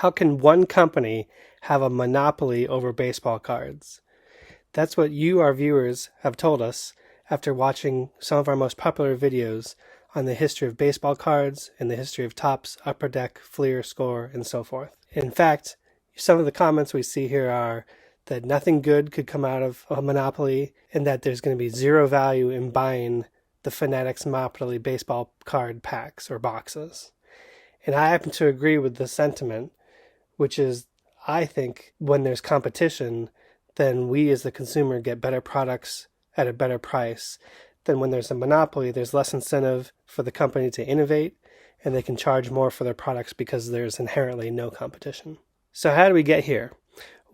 How can one company have a monopoly over baseball cards? That's what you, our viewers, have told us after watching some of our most popular videos on the history of baseball cards and the history of Topps, Upper Deck, Fleer, Score, and so forth. In fact, some of the comments we see here are that nothing good could come out of a monopoly and that there's going to be zero value in buying the Fanatics Monopoly baseball card packs or boxes. And I happen to agree with the sentiment, which is, I think when there's competition, then we as the consumer get better products at a better price. Then when there's a monopoly, there's less incentive for the company to innovate, and they can charge more for their products because there's inherently no competition. So how do we get here?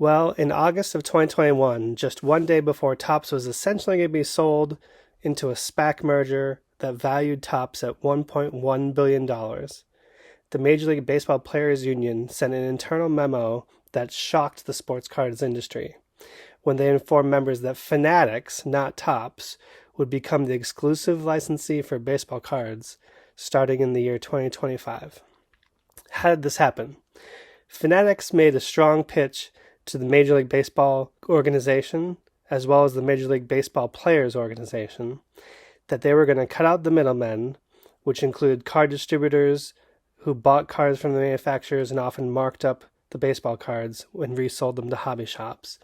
Well, in August of 2021, just one day before Topps was essentially going to be sold into a SPAC merger that valued Topps at $1.1 billion, the Major League Baseball Players Union sent an internal memo that shocked the sports cards industry when they informed members that Fanatics, not Topps, would become the exclusive licensee for baseball cards starting in the year 2025. How did this happen? Fanatics made a strong pitch to the Major League Baseball organization, as well as the Major League Baseball Players organization, that they were going to cut out the middlemen, which include card distributors who bought cards from the manufacturers and often marked up the baseball cards and resold them to hobby shops.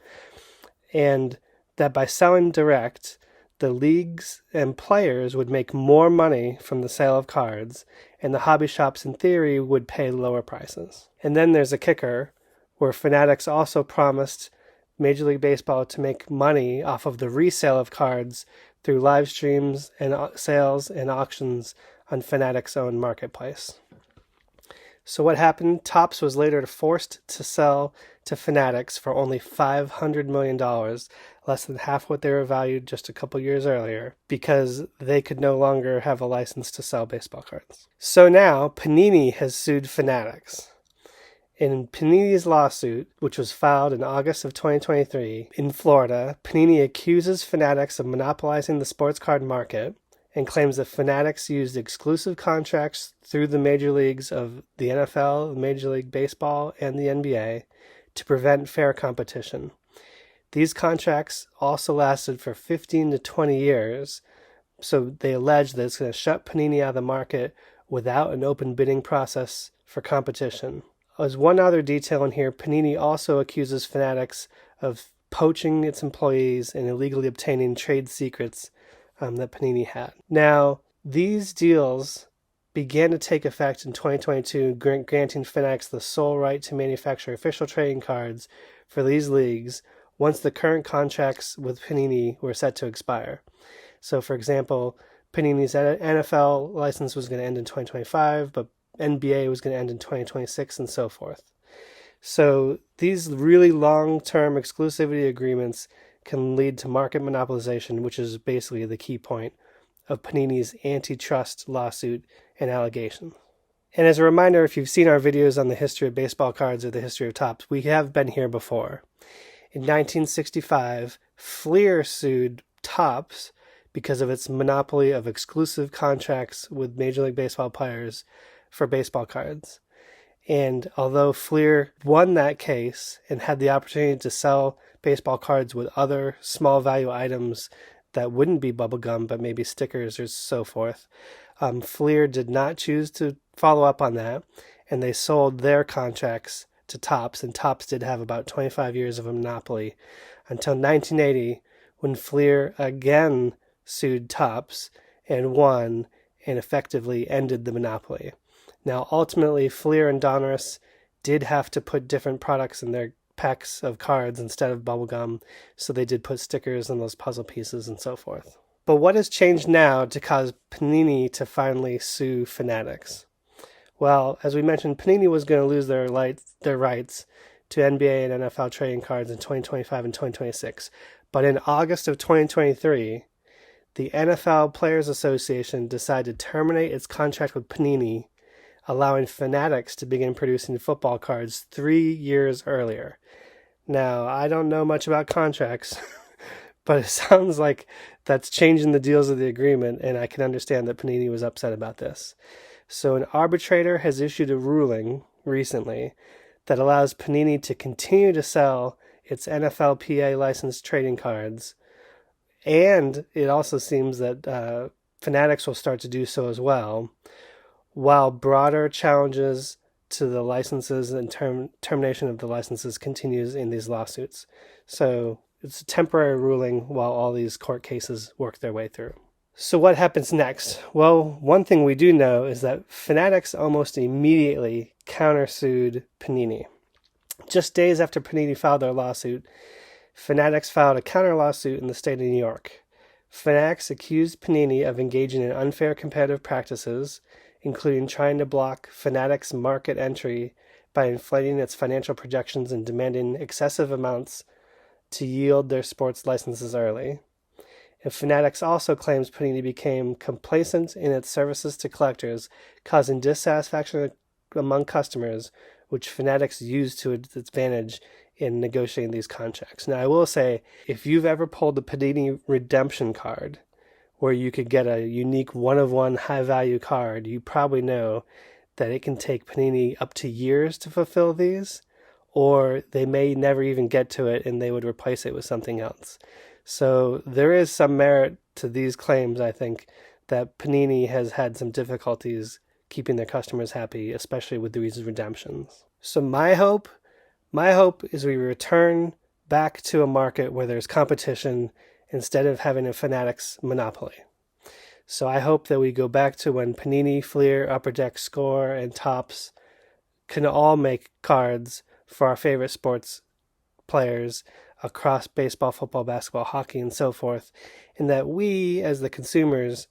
And that by selling direct, the leagues and players would make more money from the sale of cards, and the hobby shops in theory would pay lower prices. And then there's a kicker, where Fanatics also promised Major League Baseball to make money off of the resale of cards through live streams and sales and auctions on Fanatics' own marketplace. So what happened? Topps was later forced to sell to Fanatics for only $500 million, less than half what they were valued just a couple years earlier, because they could no longer have a license to sell baseball cards. So now Panini has sued Fanatics. In Panini's lawsuit, which was filed in August of 2023 in Florida, Panini accuses Fanatics of monopolizing the sports card market and claims that Fanatics used exclusive contracts through the major leagues of the NFL, Major League Baseball, and the NBA to prevent fair competition. These contracts also lasted for 15 to 20 years, so they allege that it's going to shut Panini out of the market without an open bidding process for competition. As one other detail in here, Panini also accuses Fanatics of poaching its employees and illegally obtaining trade secrets that Panini had. Now, these deals began to take effect in 2022, granting Fanatics the sole right to manufacture official trading cards for these leagues once the current contracts with Panini were set to expire. So, for example, Panini's NFL license was going to end in 2025, but NBA was going to end in 2026 and so forth. So these really long-term exclusivity agreements can lead to market monopolization, which is basically the key point of Panini's antitrust lawsuit and allegations. And as a reminder, if you've seen our videos on the history of baseball cards or the history of Topps, we have been here before. In 1965, Fleer sued Topps because of its monopoly of exclusive contracts with Major League Baseball players for baseball cards. And although Fleer won that case and had the opportunity to sell baseball cards with other small value items that wouldn't be bubblegum but maybe stickers or so forth, Fleer did not choose to follow up on that, and they sold their contracts to Topps, and Topps did have about 25 years of a monopoly until 1980, when Fleer again sued Topps and won and effectively ended the monopoly. Now, ultimately, Fleer and Donruss did have to put different products in their packs of cards instead of bubblegum, so they did put stickers on those puzzle pieces and so forth. But what has changed now to cause Panini to finally sue Fanatics? Well, as we mentioned, Panini was going to lose their rights to NBA and NFL trading cards in 2025 and 2026. But in August of 2023, the NFL Players Association decided to terminate its contract with Panini, allowing Fanatics to begin producing football cards 3 years earlier. Now, I don't know much about contracts, but it sounds like that's changing the deals of the agreement, and I can understand that Panini was upset about this. So an arbitrator has issued a ruling recently that allows Panini to continue to sell its NFLPA licensed trading cards. And it also seems that Fanatics will start to do so as well, while broader challenges to the licenses and termination of the licenses continues in these lawsuits. So it's a temporary ruling while all these court cases work their way through. So what happens next? Well, one thing we do know is that Fanatics almost immediately countersued Panini. Just days after Panini filed their lawsuit, Fanatics filed a counter lawsuit in the state of New York. Fanatics accused Panini of engaging in unfair competitive practices, including trying to block Fanatics' market entry by inflating its financial projections and demanding excessive amounts to yield their sports licenses early. And Fanatics also claims Panini became complacent in its services to collectors, causing dissatisfaction among customers, which Fanatics used to its advantage in negotiating these contracts. Now, I will say, if you've ever pulled the Panini redemption card, where you could get a unique one-of-one high-value card, you probably know that it can take Panini up to years to fulfill these, or they may never even get to it and they would replace it with something else. So there is some merit to these claims, I think, that Panini has had some difficulties keeping their customers happy, especially with these redemptions. So my hope is we return back to a market where there's competition instead of having a Fanatics monopoly. So I hope that we go back to when Panini, Fleer, Upper Deck, Score, and Topps can all make cards for our favorite sports players across baseball, football, basketball, hockey, and so forth, and that we, as the consumers,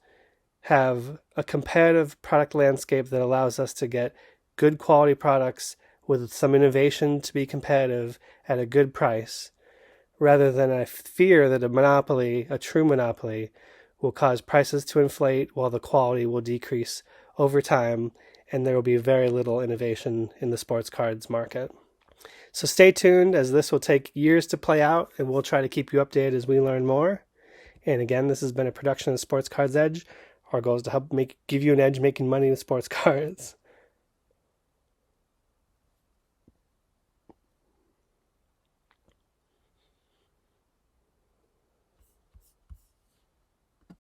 have a competitive product landscape that allows us to get good quality products with some innovation to be competitive at a good price, rather than I fear that a monopoly, a true monopoly, will cause prices to inflate while the quality will decrease over time, and there will be very little innovation in the sports cards market. So stay tuned, as this will take years to play out, and we'll try to keep you updated as we learn more. And again, this has been a production of Sports Cards Edge. Our goal is to help give you an edge making money with sports cards.